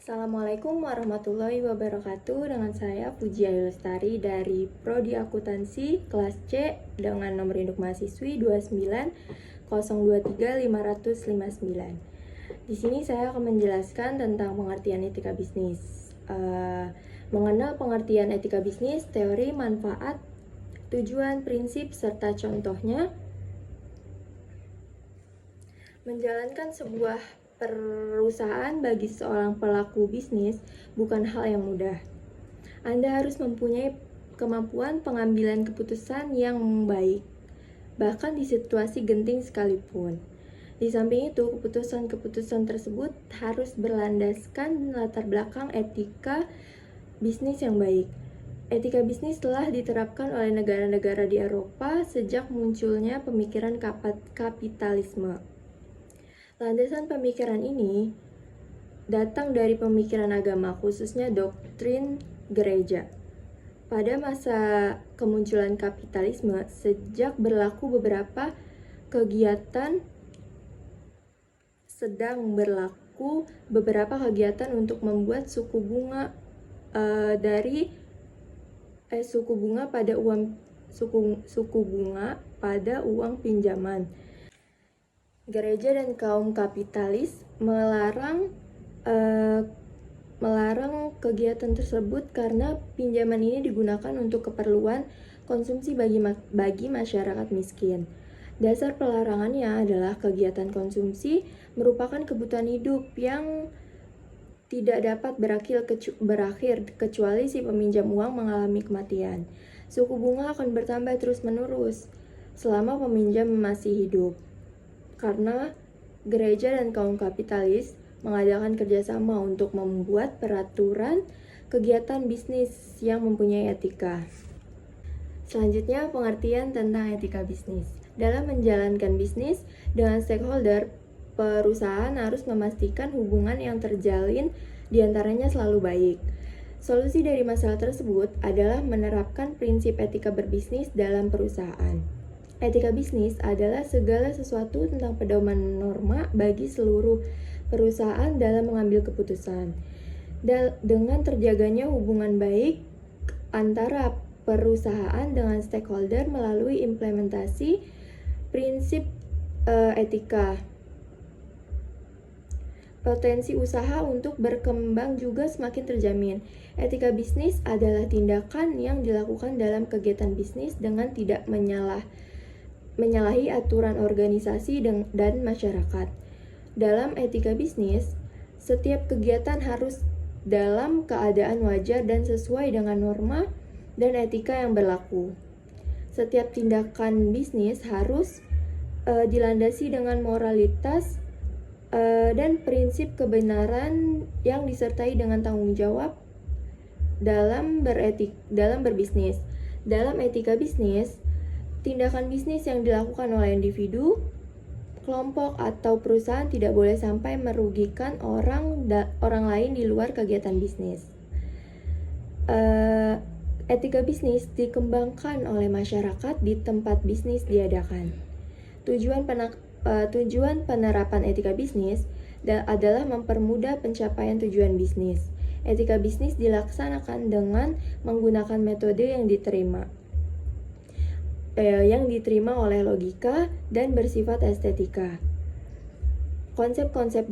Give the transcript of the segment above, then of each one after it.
Assalamualaikum warahmatullahi wabarakatuh. Dengan saya Puji Ayu Lestari dari Prodi Akuntansi kelas C dengan nomor induk mahasiswi 29023559. Di sini saya akan menjelaskan tentang pengertian etika bisnis. Mengenal pengertian etika bisnis, teori, manfaat, tujuan, prinsip, serta contohnya. Menjalankan sebuah perusahaan bagi seorang pelaku bisnis bukan hal yang mudah. Anda harus mempunyai kemampuan pengambilan keputusan yang baik, bahkan di situasi genting sekalipun. Di samping itu, keputusan-keputusan tersebut harus berlandaskan latar belakang etika bisnis yang baik. Etika bisnis telah diterapkan oleh negara-negara di Eropa sejak munculnya pemikiran kapitalisme. Landasan pemikiran ini datang dari pemikiran agama, khususnya doktrin gereja. Pada masa kemunculan kapitalisme, sejak berlaku beberapa kegiatan untuk membuat suku bunga pada uang pinjaman. Gereja dan kaum kapitalis melarang kegiatan tersebut karena pinjaman ini digunakan untuk keperluan konsumsi bagi masyarakat miskin. Dasar pelarangannya adalah kegiatan konsumsi merupakan kebutuhan hidup yang tidak dapat berakhir kecuali si peminjam uang mengalami kematian. Suku bunga akan bertambah terus-menerus selama peminjam masih hidup. Karena gereja dan kaum kapitalis mengadakan kerjasama untuk membuat peraturan kegiatan bisnis yang mempunyai etika. Selanjutnya, pengertian tentang etika bisnis. Dalam menjalankan bisnis dengan stakeholder, perusahaan harus memastikan hubungan yang terjalin diantaranya selalu baik. Solusi dari masalah tersebut adalah menerapkan prinsip etika berbisnis dalam perusahaan. Etika bisnis adalah segala sesuatu tentang pedoman norma bagi seluruh perusahaan dalam mengambil keputusan. Dengan terjaganya hubungan baik antara perusahaan dengan stakeholder melalui implementasi prinsip etika. Potensi usaha untuk berkembang juga semakin terjamin. Etika bisnis adalah tindakan yang dilakukan dalam kegiatan bisnis dengan tidak menyalahi aturan organisasi dan masyarakat. Dalam etika bisnis, setiap kegiatan harus dalam keadaan wajar dan sesuai dengan norma dan etika yang berlaku. Setiap tindakan bisnis harus dilandasi dengan moralitas dan prinsip kebenaran yang disertai dengan tanggung jawab dalam berbisnis. Dalam etika bisnis, tindakan bisnis yang dilakukan oleh individu, kelompok, atau perusahaan tidak boleh sampai merugikan orang lain di luar kegiatan bisnis. Etika bisnis dikembangkan oleh masyarakat di tempat bisnis diadakan. Tujuan penerapan etika bisnis adalah mempermudah pencapaian tujuan bisnis. Etika bisnis dilaksanakan dengan menggunakan metode yang diterima oleh logika dan bersifat estetika. Konsep-konsep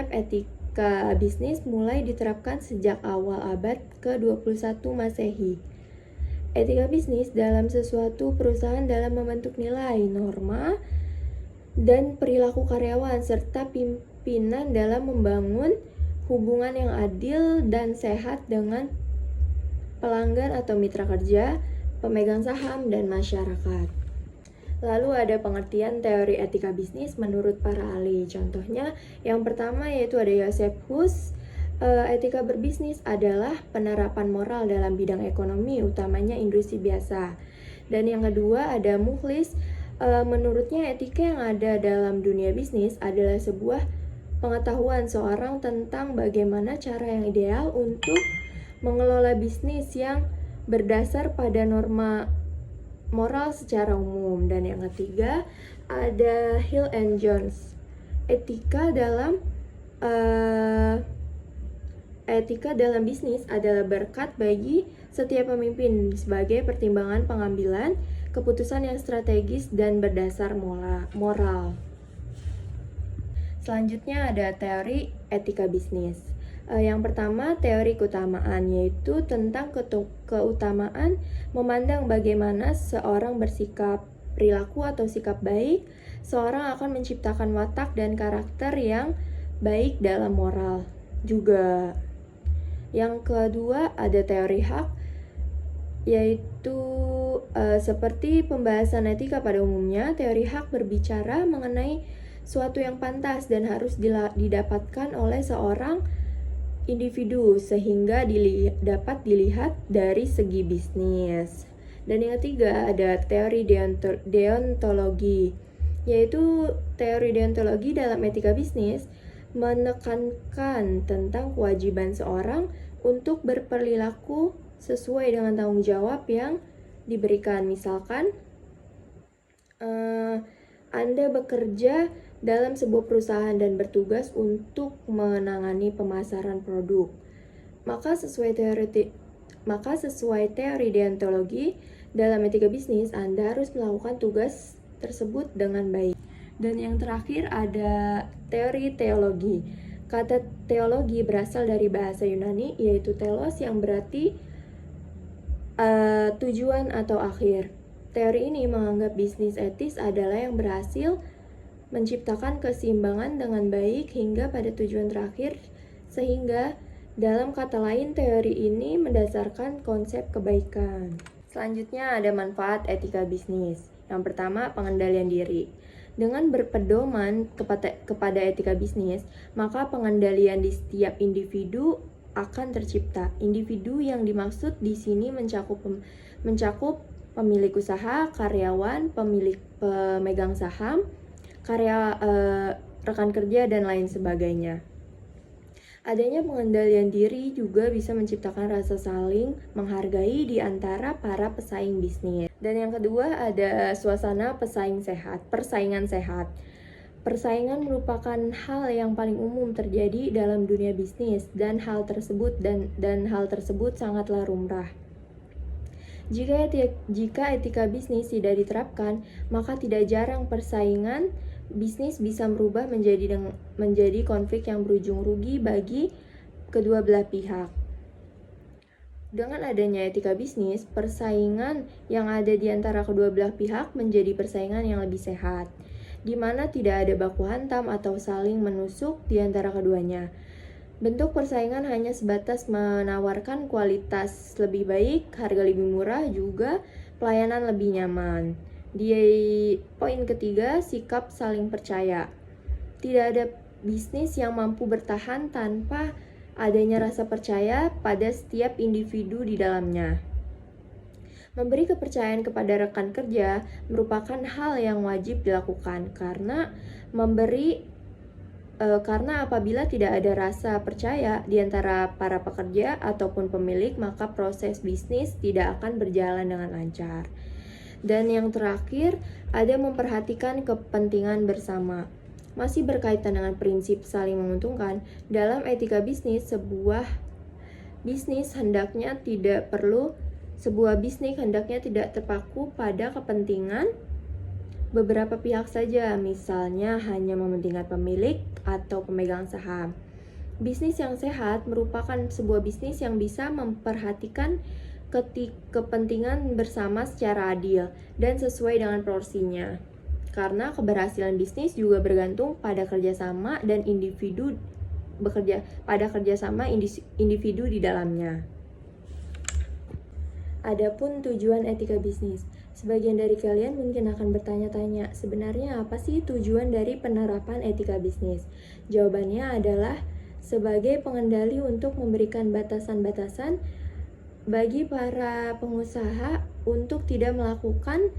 etika bisnis mulai diterapkan sejak awal abad ke-21 Masehi. Etika bisnis dalam sesuatu perusahaan dalam membentuk nilai, norma, dan perilaku karyawan serta pimpinan dalam membangun hubungan yang adil dan sehat dengan pelanggan atau mitra kerja, pemegang saham, dan masyarakat. Lalu ada pengertian teori etika bisnis menurut para ahli. Contohnya, yang pertama yaitu ada Joseph Hus. Etika berbisnis adalah penerapan moral dalam bidang ekonomi, utamanya industri biasa. Dan yang kedua ada Mukhlis. Menurutnya etika yang ada dalam dunia bisnis adalah sebuah pengetahuan seorang tentang bagaimana cara yang ideal untuk mengelola bisnis yang berdasar pada norma moral secara umum. Dan yang ketiga ada Hill and Jones. Etika dalam Etika dalam bisnis adalah berkat bagi setiap pemimpin sebagai pertimbangan pengambilan keputusan yang strategis dan berdasar moral. Selanjutnya ada teori etika bisnis. Yang pertama, teori keutamaan, yaitu tentang keutamaan memandang bagaimana seorang bersikap, perilaku atau sikap baik, seorang akan menciptakan watak dan karakter yang baik dalam moral juga. Yang kedua ada teori hak, yaitu seperti pembahasan etika pada umumnya, teori hak berbicara mengenai suatu yang pantas dan harus didapatkan oleh seorang individu sehingga dapat dilihat dari segi bisnis. Dan yang ketiga ada teori deontologi, yaitu teori deontologi dalam etika bisnis menekankan tentang kewajiban seorang untuk berperilaku sesuai dengan tanggung jawab yang diberikan. Misalkan Anda bekerja dalam sebuah perusahaan dan bertugas untuk menangani pemasaran produk. Maka sesuai teori deontologi dalam etika bisnis, Anda harus melakukan tugas tersebut dengan baik. Dan yang terakhir ada teori teologi. Kata teologi berasal dari bahasa Yunani, yaitu telos yang berarti tujuan atau akhir. Teori ini menganggap bisnis etis adalah yang berhasil menciptakan keseimbangan dengan baik hingga pada tujuan terakhir, sehingga dalam kata lain teori ini mendasarkan konsep kebaikan. Selanjutnya ada manfaat etika bisnis. Yang pertama, pengendalian diri. Dengan berpedoman kepada etika bisnis, maka pengendalian di setiap individu akan tercipta. Individu yang dimaksud di sini mencakup pemilik usaha, karyawan, pemegang saham, rekan kerja, dan lain sebagainya. Adanya pengendalian diri juga bisa menciptakan rasa saling menghargai di antara para pesaing bisnis. Dan yang kedua ada suasana persaingan sehat. Persaingan merupakan hal yang paling umum terjadi dalam dunia bisnis dan hal tersebut sangatlah lumrah. Jika etika bisnis tidak diterapkan, maka tidak jarang persaingan bisnis bisa berubah menjadi konflik yang berujung rugi bagi kedua belah pihak. Dengan adanya etika bisnis, persaingan yang ada di antara kedua belah pihak menjadi persaingan yang lebih sehat, di mana tidak ada baku hantam atau saling menusuk di antara keduanya. Bentuk persaingan hanya sebatas menawarkan kualitas lebih baik, harga lebih murah, juga pelayanan lebih nyaman. Di poin ketiga, sikap saling percaya. Tidak ada bisnis yang mampu bertahan tanpa adanya rasa percaya pada setiap individu di dalamnya. Memberi kepercayaan kepada rekan kerja merupakan hal yang wajib dilakukan karena apabila tidak ada rasa percaya di antara para pekerja ataupun pemilik, maka proses bisnis tidak akan berjalan dengan lancar. Dan yang terakhir, ada memperhatikan kepentingan bersama. Masih berkaitan dengan prinsip saling menguntungkan, dalam etika bisnis, sebuah bisnis hendaknya tidak terpaku pada kepentingan beberapa pihak saja, misalnya hanya mementingkan pemilik atau pemegang saham. Bisnis yang sehat merupakan sebuah bisnis yang bisa memperhatikan kepentingan bersama secara adil dan sesuai dengan porsinya. Karena keberhasilan bisnis juga bergantung pada kerjasama dan individu di dalamnya. Adapun tujuan etika bisnis, sebagian dari kalian mungkin akan bertanya-tanya, sebenarnya apa sih tujuan dari penerapan etika bisnis? Jawabannya adalah sebagai pengendali untuk memberikan batasan-batasan bagi para pengusaha untuk tidak melakukan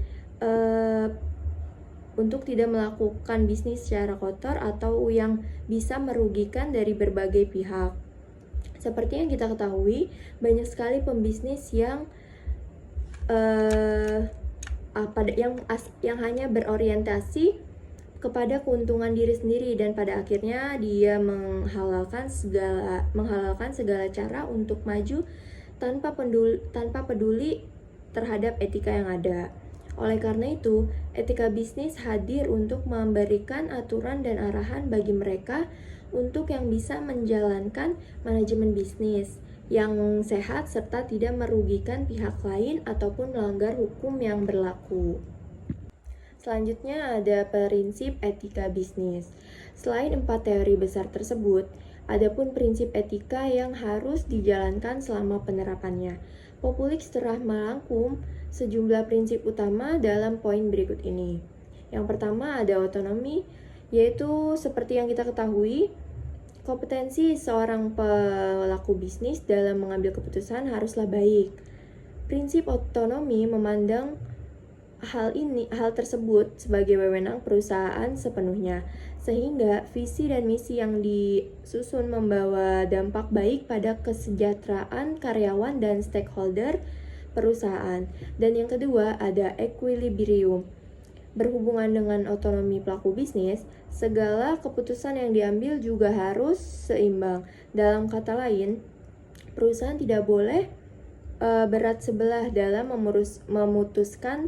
bisnis secara kotor atau yang bisa merugikan dari berbagai pihak. Seperti yang kita ketahui, banyak sekali pembisnis yang hanya berorientasi kepada keuntungan diri sendiri, dan pada akhirnya dia menghalalkan segala cara untuk maju tanpa peduli terhadap etika yang ada. Oleh karena itu, etika bisnis hadir untuk memberikan aturan dan arahan bagi mereka untuk yang bisa menjalankan manajemen bisnis yang sehat serta tidak merugikan pihak lain ataupun melanggar hukum yang berlaku. Selanjutnya ada prinsip etika bisnis. Selain 4 teori besar tersebut, ada pun prinsip etika yang harus dijalankan selama penerapannya. Populix telah merangkum sejumlah prinsip utama dalam poin berikut ini. Yang pertama ada otonomi, yaitu seperti yang kita ketahui, kompetensi seorang pelaku bisnis dalam mengambil keputusan haruslah baik. Prinsip otonomi memandang hal tersebut sebagai wewenang perusahaan sepenuhnya, sehingga visi dan misi yang disusun membawa dampak baik pada kesejahteraan karyawan dan stakeholder perusahaan. Dan yang kedua ada equilibrium. Berhubungan dengan otonomi pelaku bisnis, segala keputusan yang diambil juga harus seimbang. Dalam kata lain, perusahaan tidak boleh berat sebelah dalam memutuskan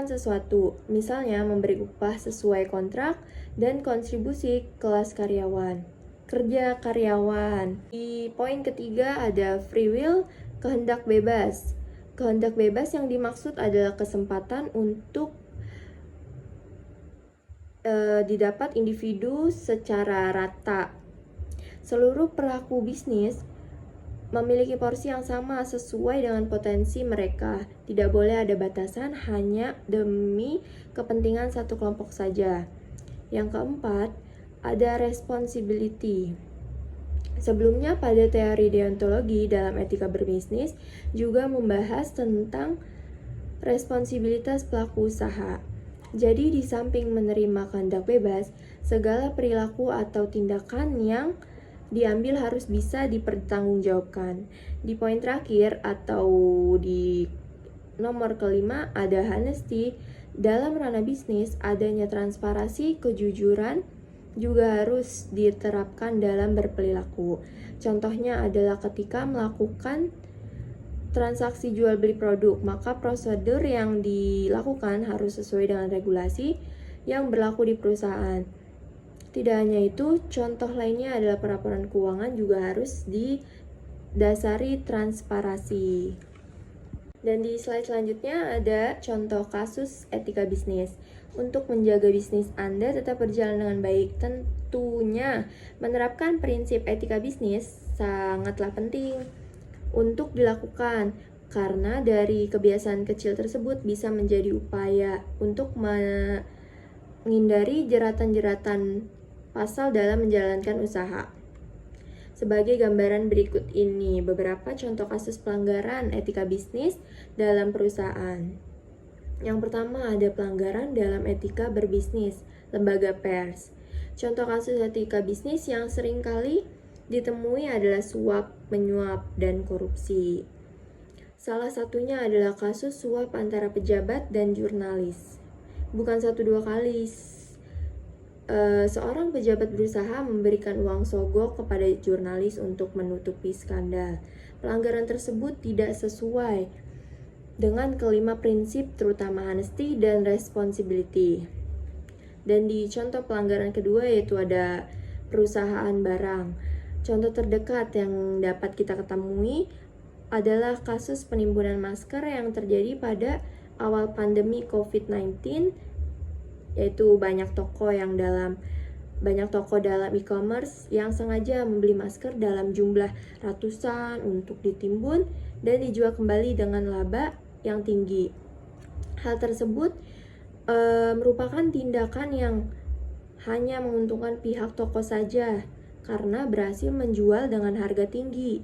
sesuatu, misalnya memberi upah sesuai kontrak dan kontribusi kelas kerja karyawan. Di poin ketiga ada free will, kehendak bebas. Kehendak bebas yang dimaksud adalah kesempatan untuk didapat individu secara rata. Seluruh pelaku bisnis memiliki porsi yang sama sesuai dengan potensi mereka. Tidak boleh ada batasan hanya demi kepentingan satu kelompok saja. Yang keempat, ada responsibility. Sebelumnya pada teori deontologi dalam etika berbisnis juga membahas tentang responsibilitas pelaku usaha. Jadi di samping menerima kehendak bebas, segala perilaku atau tindakan yang diambil harus bisa dipertanggungjawabkan. Di poin terakhir atau di nomor kelima ada honesty. Dalam ranah bisnis, adanya transparansi, kejujuran juga harus diterapkan dalam berperilaku. Contohnya adalah ketika melakukan transaksi jual beli produk, maka prosedur yang dilakukan harus sesuai dengan regulasi yang berlaku di perusahaan. Tidak hanya itu, contoh lainnya adalah pelaporan keuangan juga harus didasari transparansi. Dan di slide selanjutnya ada contoh kasus etika bisnis. Untuk menjaga bisnis Anda tetap berjalan dengan baik, tentunya menerapkan prinsip etika bisnis sangatlah penting untuk dilakukan, karena dari kebiasaan kecil tersebut bisa menjadi upaya untuk menghindari jeratan-jeratan pasal dalam menjalankan usaha. Sebagai gambaran berikut ini beberapa contoh kasus pelanggaran etika bisnis dalam perusahaan. Yang pertama ada pelanggaran dalam etika berbisnis, lembaga pers. Contoh kasus etika bisnis yang seringkali ditemui adalah suap, menyuap, dan korupsi. Salah satunya adalah kasus suap antara pejabat dan jurnalis. Bukan 1-2 kali, seorang pejabat berusaha memberikan uang sogok kepada jurnalis untuk menutupi skandal. Pelanggaran tersebut tidak sesuai dengan kelima prinsip, terutama honesty dan responsibility. Dan di contoh pelanggaran kedua yaitu ada perusahaan barang. Contoh terdekat yang dapat kita ketemui adalah kasus penimbunan masker yang terjadi pada awal pandemi COVID-19, yaitu banyak toko dalam e-commerce yang sengaja membeli masker dalam jumlah ratusan untuk ditimbun dan dijual kembali dengan laba yang tinggi. Hal tersebut merupakan tindakan yang hanya menguntungkan pihak toko saja karena berhasil menjual dengan harga tinggi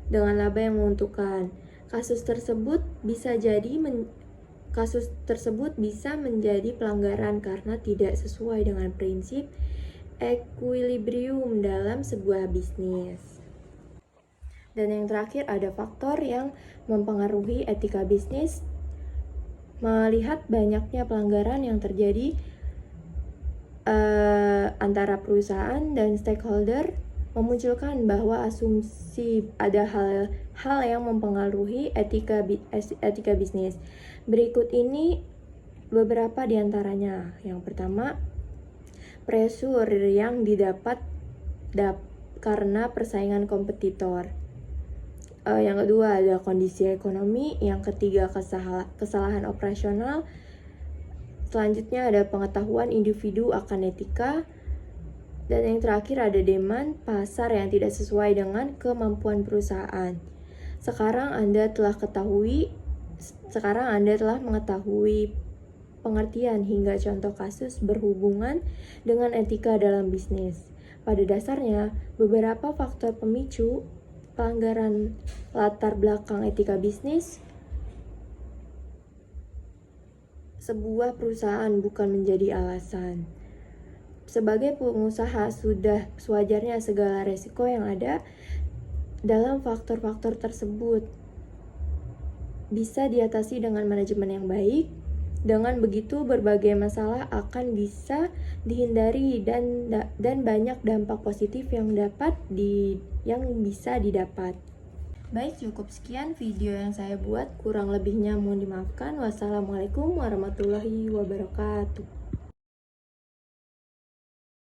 dengan laba yang menguntungkan. Kasus tersebut bisa menjadi pelanggaran karena tidak sesuai dengan prinsip equilibrium dalam sebuah bisnis. Dan yang terakhir ada faktor yang mempengaruhi etika bisnis Melihat banyaknya pelanggaran yang terjadi antara perusahaan dan stakeholder, memunculkan bahwa asumsi ada hal yang mempengaruhi etika bisnis. Berikut ini beberapa di antaranya. Yang pertama, pressure yang didapat karena persaingan kompetitor. Yang kedua ada kondisi ekonomi. Yang ketiga kesalahan operasional. Selanjutnya ada pengetahuan individu akan etika. Dan yang terakhir ada demand pasar yang tidak sesuai dengan kemampuan perusahaan. Sekarang Anda telah mengetahui pengertian hingga contoh kasus berhubungan dengan etika dalam bisnis. Pada dasarnya, beberapa faktor pemicu pelanggaran latar belakang etika bisnis sebuah perusahaan bukan menjadi alasan. Sebagai pengusaha, sudah sewajarnya segala resiko yang ada dalam faktor-faktor tersebut bisa diatasi dengan manajemen yang baik. Dengan begitu, berbagai masalah akan bisa dihindari dan banyak dampak positif yang bisa didapat. Baik, cukup sekian video yang saya buat. Kurang lebihnya mohon dimaafkan. Wassalamualaikum warahmatullahi wabarakatuh.